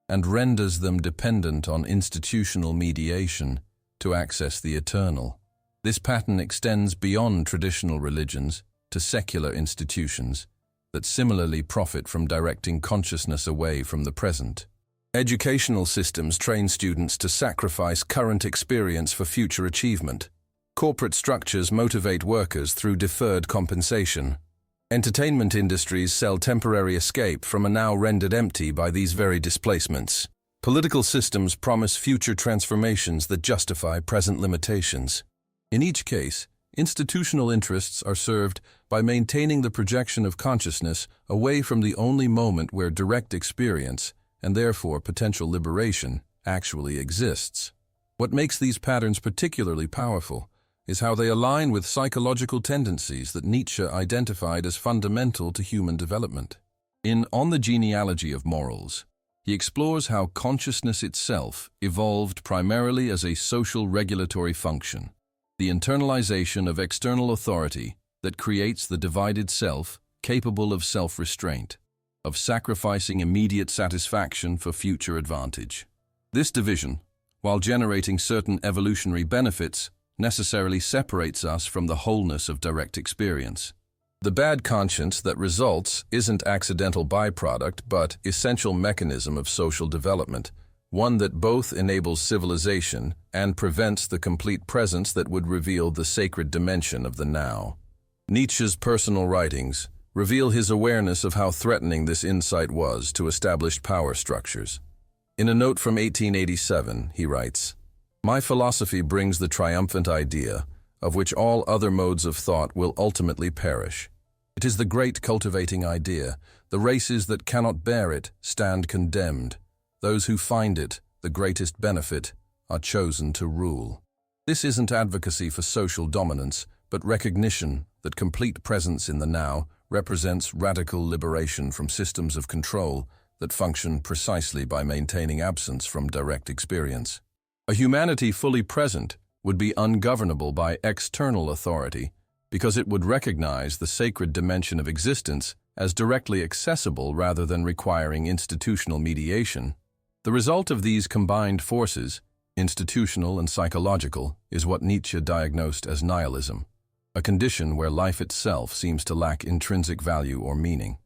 and renders them dependent on institutional mediation to access the eternal. This pattern extends beyond traditional religions to secular institutions that similarly profit from directing consciousness away from the present. Educational systems train students to sacrifice current experience for future achievement. Corporate structures motivate workers through deferred compensation. Entertainment industries sell temporary escape from a now rendered empty by these very displacements. Political systems promise future transformations that justify present limitations. In each case, institutional interests are served by maintaining the projection of consciousness away from the only moment where direct experience, and therefore potential liberation, actually exists. What makes these patterns particularly powerful is how they align with psychological tendencies that Nietzsche identified as fundamental to human development. In On the Genealogy of Morals, he explores how consciousness itself evolved primarily as a social regulatory function, the internalization of external authority that creates the divided self capable of self-restraint, of sacrificing immediate satisfaction for future advantage. This division, while generating certain evolutionary benefits, necessarily separates us from the wholeness of direct experience. The bad conscience that results isn't accidental byproduct but essential mechanism of social development, one that both enables civilization and prevents the complete presence that would reveal the sacred dimension of the now. Nietzsche's personal writings reveal his awareness of how threatening this insight was to established power structures. In a note from 1887, he writes, "My philosophy brings the triumphant idea, of which all other modes of thought will ultimately perish. It is the great cultivating idea. The races that cannot bear it stand condemned. Those who find it, the greatest benefit, are chosen to rule." This isn't advocacy for social dominance, but recognition that complete presence in the now represents radical liberation from systems of control that function precisely by maintaining absence from direct experience. A humanity fully present would be ungovernable by external authority because it would recognize the sacred dimension of existence as directly accessible rather than requiring institutional mediation. The result of these combined forces, institutional and psychological, is what Nietzsche diagnosed as nihilism, a condition where life itself seems to lack intrinsic value or meaning.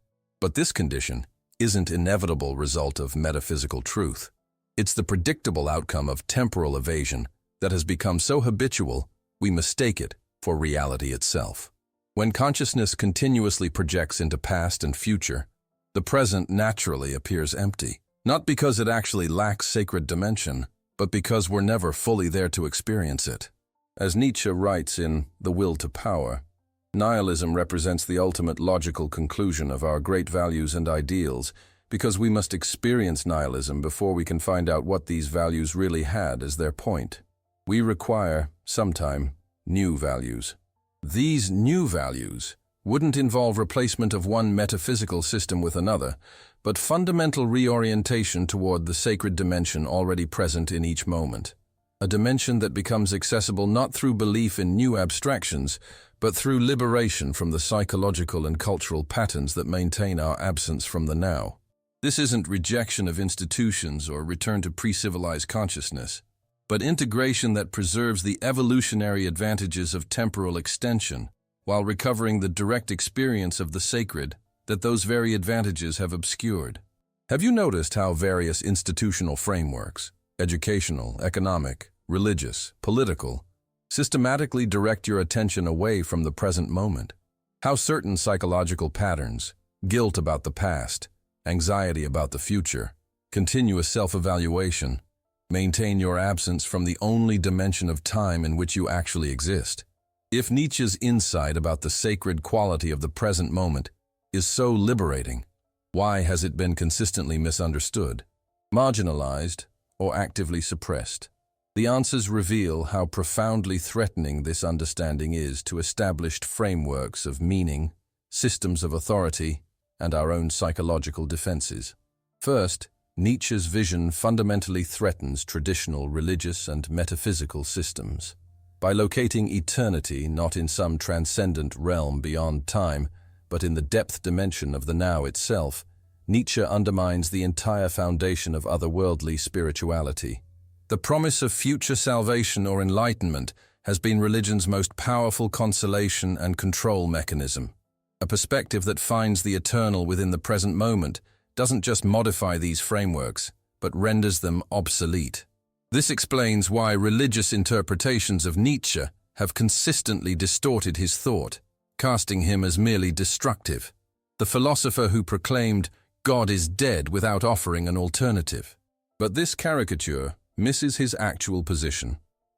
But this condition isn't an inevitable result of metaphysical truth. It's the predictable outcome of temporal evasion that has become so habitual we mistake it for reality itself. When consciousness continuously projects into past and future, the present naturally appears empty, not because it actually lacks sacred dimension, but because we're never fully there to experience it. As Nietzsche writes in The Will to Power, nihilism represents the ultimate logical conclusion of our great values and ideals, because we must experience nihilism before we can find out what these values really had as their point. We require, sometime, new values. These new values wouldn't involve replacement of one metaphysical system with another, but fundamental reorientation toward the sacred dimension already present in each moment. A dimension that becomes accessible not through belief in new abstractions, but through liberation from the psychological and cultural patterns that maintain our absence from the now. This isn't rejection of institutions or return to pre-civilized consciousness, but integration that preserves the evolutionary advantages of temporal extension, while recovering the direct experience of the sacred that those very advantages have obscured. Have you noticed how various institutional frameworks, educational, economic, religious, political, systematically direct your attention away from the present moment? How certain psychological patterns, guilt about the past, anxiety about the future, continuous self-evaluation, maintain your absence from the only dimension of time in which you actually exist. If Nietzsche's insight about the sacred quality of the present moment is so liberating, why has it been consistently misunderstood, marginalized, or actively suppressed? The answers reveal how profoundly threatening this understanding is to established frameworks of meaning, systems of authority, and our own psychological defenses. First, Nietzsche's vision fundamentally threatens traditional religious and metaphysical systems. By locating eternity not in some transcendent realm beyond time, but in the depth dimension of the now itself, Nietzsche undermines the entire foundation of otherworldly spirituality. The promise of future salvation or enlightenment has been religion's most powerful consolation and control mechanism. A perspective that finds the eternal within the present moment doesn't just modify these frameworks, but renders them obsolete. This explains why religious interpretations of Nietzsche have consistently distorted his thought, casting him as merely destructive, the philosopher who proclaimed God is dead without offering an alternative. But this caricature misses his actual position.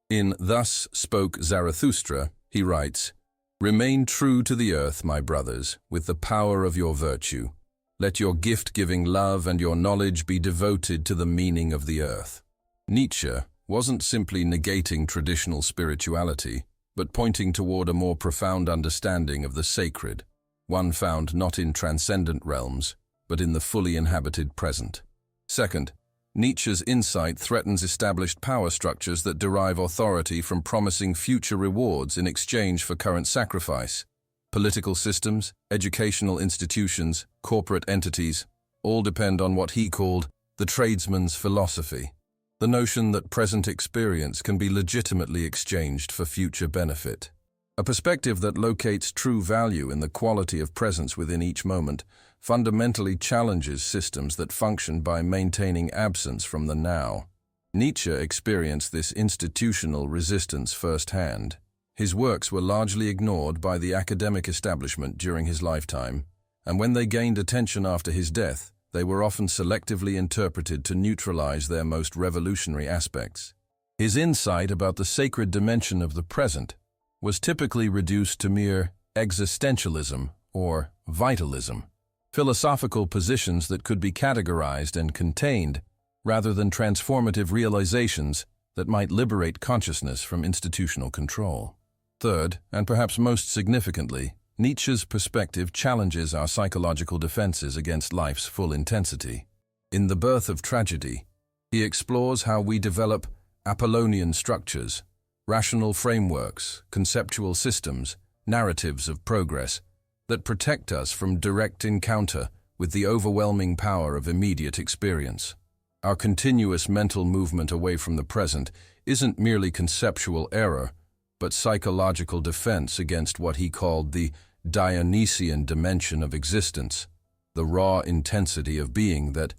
In Thus Spoke Zarathustra, he writes, "Remain true to the earth, my brothers, with the power of your virtue. Let your gift-giving love and your knowledge be devoted to the meaning of the earth." Nietzsche wasn't simply negating traditional spirituality, but pointing toward a more profound understanding of the sacred, one found not in transcendent realms, but in the fully inhabited present. Second, Nietzsche's insight threatens established power structures that derive authority from promising future rewards in exchange for current sacrifice. Political systems, educational institutions, corporate entities, all depend on what he called the tradesman's philosophy, the notion that present experience can be legitimately exchanged for future benefit. A perspective that locates true value in the quality of presence within each moment fundamentally challenges systems that function by maintaining absence from the now. Nietzsche experienced this institutional resistance firsthand. His works were largely ignored by the academic establishment during his lifetime, and when they gained attention after his death, they were often selectively interpreted to neutralize their most revolutionary aspects. His insight about the sacred dimension of the present was typically reduced to mere existentialism or vitalism, philosophical positions that could be categorized and contained rather than transformative realizations that might liberate consciousness from institutional control. Third, and perhaps most significantly, Nietzsche's perspective challenges our psychological defenses against life's full intensity. In The Birth of Tragedy, he explores how we develop Apollonian structures, rational frameworks, conceptual systems, narratives of progress that protect us from direct encounter with the overwhelming power of immediate experience. Our continuous mental movement away from the present isn't merely conceptual error, but psychological defense against what he called the Dionysian dimension of existence, the raw intensity of being that,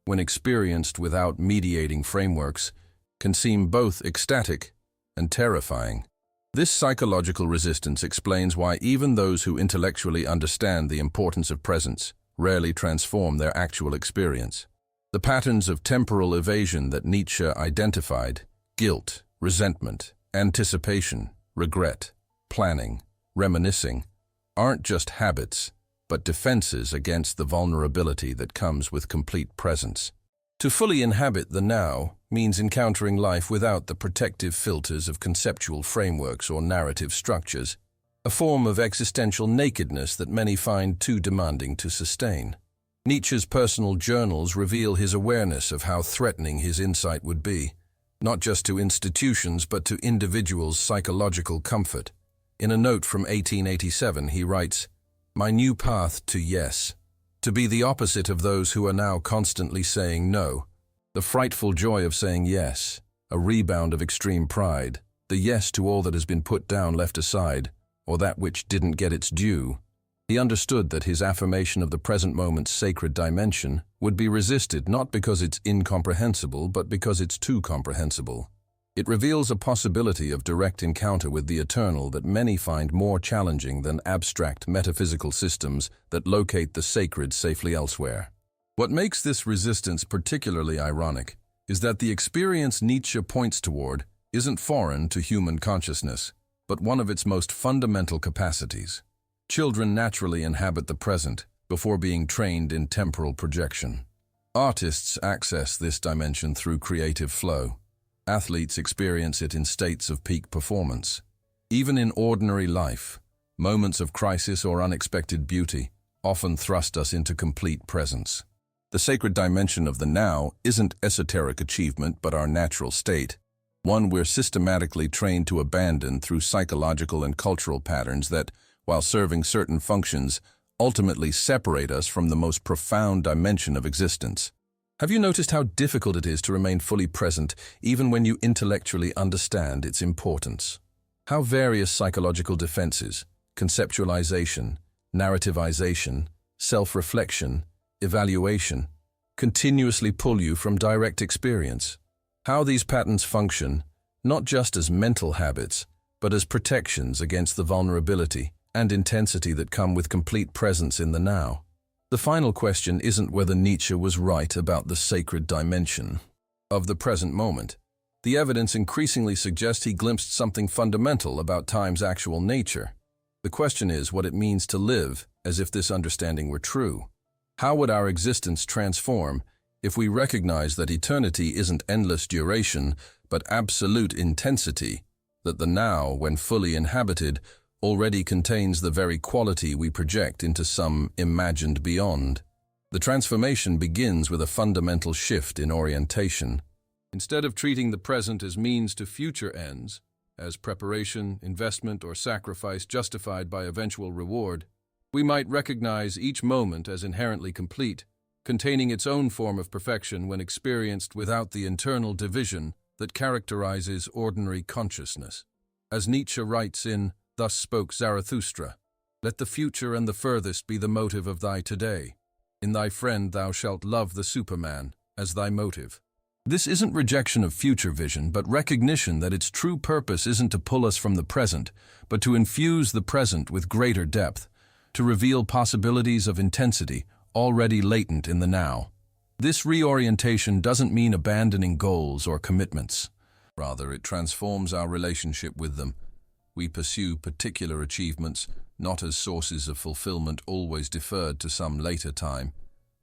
when experienced without mediating frameworks, can seem both ecstatic and terrifying. This psychological resistance explains why even those who intellectually understand the importance of presence rarely transform their actual experience. The patterns of temporal evasion that Nietzsche identified, guilt, resentment, anticipation, regret, planning, reminiscing, aren't just habits, but defenses against the vulnerability that comes with complete presence. To fully inhabit the now means encountering life without the protective filters of conceptual frameworks or narrative structures, a form of existential nakedness that many find too demanding to sustain. Nietzsche's personal journals reveal his awareness of how threatening his insight would be, not just to institutions but to individuals' psychological comfort. In a note from 1887, he writes, "My new path to yes, to be the opposite of those who are now constantly saying no. The frightful joy of saying yes, a rebound of extreme pride, the yes to all that has been put down, left aside, or that which didn't get its due." He understood that his affirmation of the present moment's sacred dimension would be resisted not because it's incomprehensible, but because it's too comprehensible. It reveals a possibility of direct encounter with the eternal that many find more challenging than abstract metaphysical systems that locate the sacred safely elsewhere. What makes this resistance particularly ironic is that the experience Nietzsche points toward isn't foreign to human consciousness, but one of its most fundamental capacities. Children naturally inhabit the present before being trained in temporal projection. Artists access this dimension through creative flow. Athletes experience it in states of peak performance. Even in ordinary life, moments of crisis or unexpected beauty often thrust us into complete presence. The sacred dimension of the now isn't esoteric achievement but our natural state, one we're systematically trained to abandon through psychological and cultural patterns that, while serving certain functions, ultimately separate us from the most profound dimension of existence. Have you noticed how difficult it is to remain fully present even when you intellectually understand its importance? How various psychological defenses, conceptualization, narrativization, self-reflection, evaluation, continuously pull you from direct experience? How these patterns function, not just as mental habits, but as protections against the vulnerability and intensity that come with complete presence in the now. The final question isn't whether Nietzsche was right about the sacred dimension of the present moment. The evidence increasingly suggests he glimpsed something fundamental about time's actual nature. The question is what it means to live as if this understanding were true. How would our existence transform if we recognize that eternity isn't endless duration, but absolute intensity, that the now, when fully inhabited, already contains the very quality we project into some imagined beyond? The transformation begins with a fundamental shift in orientation. Instead of treating the present as means to future ends, as preparation, investment, or sacrifice justified by eventual reward, we might recognize each moment as inherently complete, containing its own form of perfection when experienced without the internal division that characterizes ordinary consciousness. As Nietzsche writes in "Thus Spoke Zarathustra," "Let the future and the furthest be the motive of thy today. In thy friend thou shalt love the Superman as thy motive." This isn't rejection of future vision, but recognition that its true purpose isn't to pull us from the present, but to infuse the present with greater depth, to reveal possibilities of intensity already latent in the now. This reorientation doesn't mean abandoning goals or commitments. Rather, it transforms our relationship with them. We pursue particular achievements not as sources of fulfillment always deferred to some later time,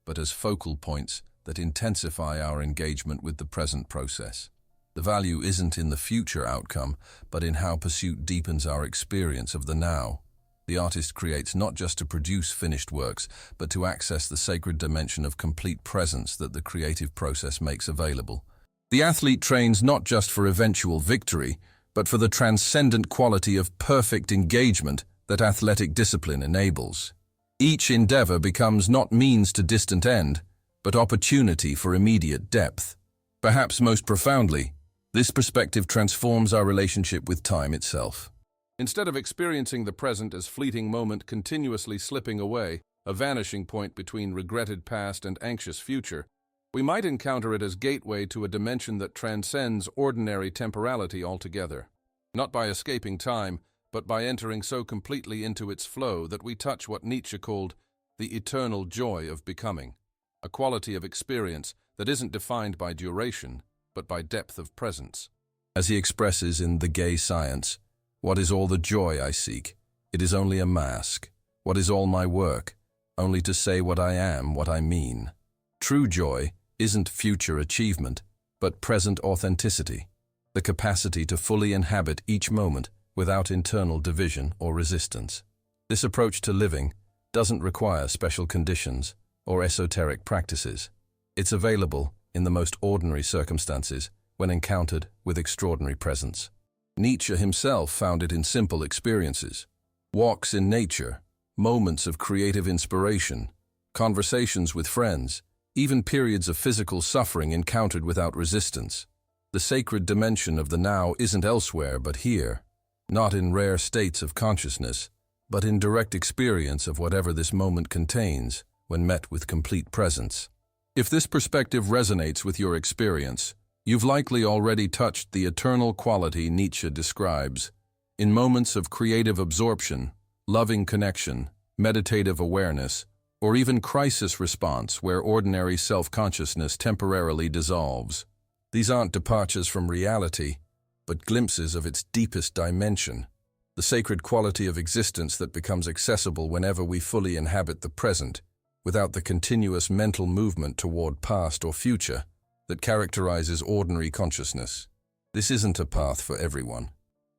but as focal points that intensify our engagement with the present process. The value isn't in the future outcome, but in how pursuit deepens our experience of the now. The artist creates not just to produce finished works, but to access the sacred dimension of complete presence that the creative process makes available. The athlete trains not just for eventual victory, but for the transcendent quality of perfect engagement that athletic discipline enables. Each endeavor becomes not means to distant end, but opportunity for immediate depth. Perhaps most profoundly, this perspective transforms our relationship with time itself. Instead of experiencing the present as fleeting moment continuously slipping away, a vanishing point between regretted past and anxious future, we might encounter it as gateway to a dimension that transcends ordinary temporality altogether. Not by escaping time, but by entering so completely into its flow that we touch what Nietzsche called the eternal joy of becoming, a quality of experience that isn't defined by duration, but by depth of presence. As he expresses in The Gay Science, "What is all the joy I seek? It is only a mask. What is all my work? Only to say what I am, what I mean." True joy isn't future achievement, but present authenticity, the capacity to fully inhabit each moment without internal division or resistance. This approach to living doesn't require special conditions or esoteric practices. It's available in the most ordinary circumstances when encountered with extraordinary presence. Nietzsche himself found it in simple experiences: walks in nature, moments of creative inspiration, conversations with friends, even periods of physical suffering encountered without resistance. The sacred dimension of the now isn't elsewhere but here, not in rare states of consciousness, but in direct experience of whatever this moment contains when met with complete presence. If this perspective resonates with your experience, you've likely already touched the eternal quality Nietzsche describes. In moments of creative absorption, loving connection, meditative awareness, or even crisis response where ordinary self-consciousness temporarily dissolves. These aren't departures from reality, but glimpses of its deepest dimension, the sacred quality of existence that becomes accessible whenever we fully inhabit the present, without the continuous mental movement toward past or future that characterizes ordinary consciousness. This isn't a path for everyone.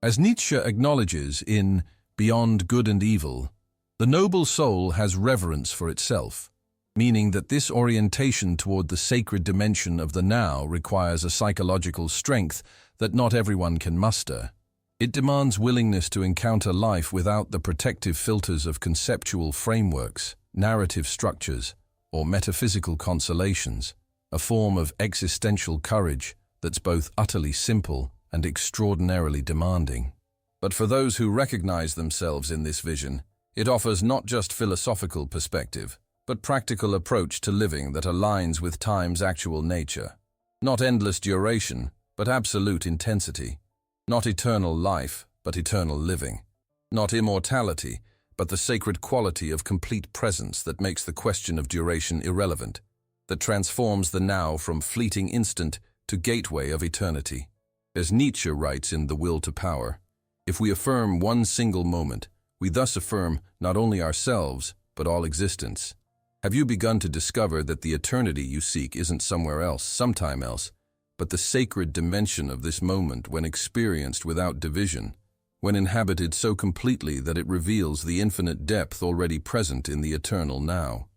As Nietzsche acknowledges in Beyond Good and Evil, the noble soul has reverence for itself, meaning that this orientation toward the sacred dimension of the now requires a psychological strength that not everyone can muster. It demands willingness to encounter life without the protective filters of conceptual frameworks, narrative structures, or metaphysical consolations, a form of existential courage that's both utterly simple and extraordinarily demanding. But for those who recognize themselves in this vision, it offers not just philosophical perspective, but practical approach to living that aligns with time's actual nature. Not endless duration, but absolute intensity. Not eternal life, but eternal living. Not immortality, but the sacred quality of complete presence that makes the question of duration irrelevant, that transforms the now from fleeting instant to gateway of eternity. As Nietzsche writes in The Will to Power, if we affirm one single moment, we thus affirm not only ourselves, but all existence. Have you begun to discover that the eternity you seek isn't somewhere else, sometime else, but the sacred dimension of this moment when experienced without division, when inhabited so completely that it reveals the infinite depth already present in the eternal now?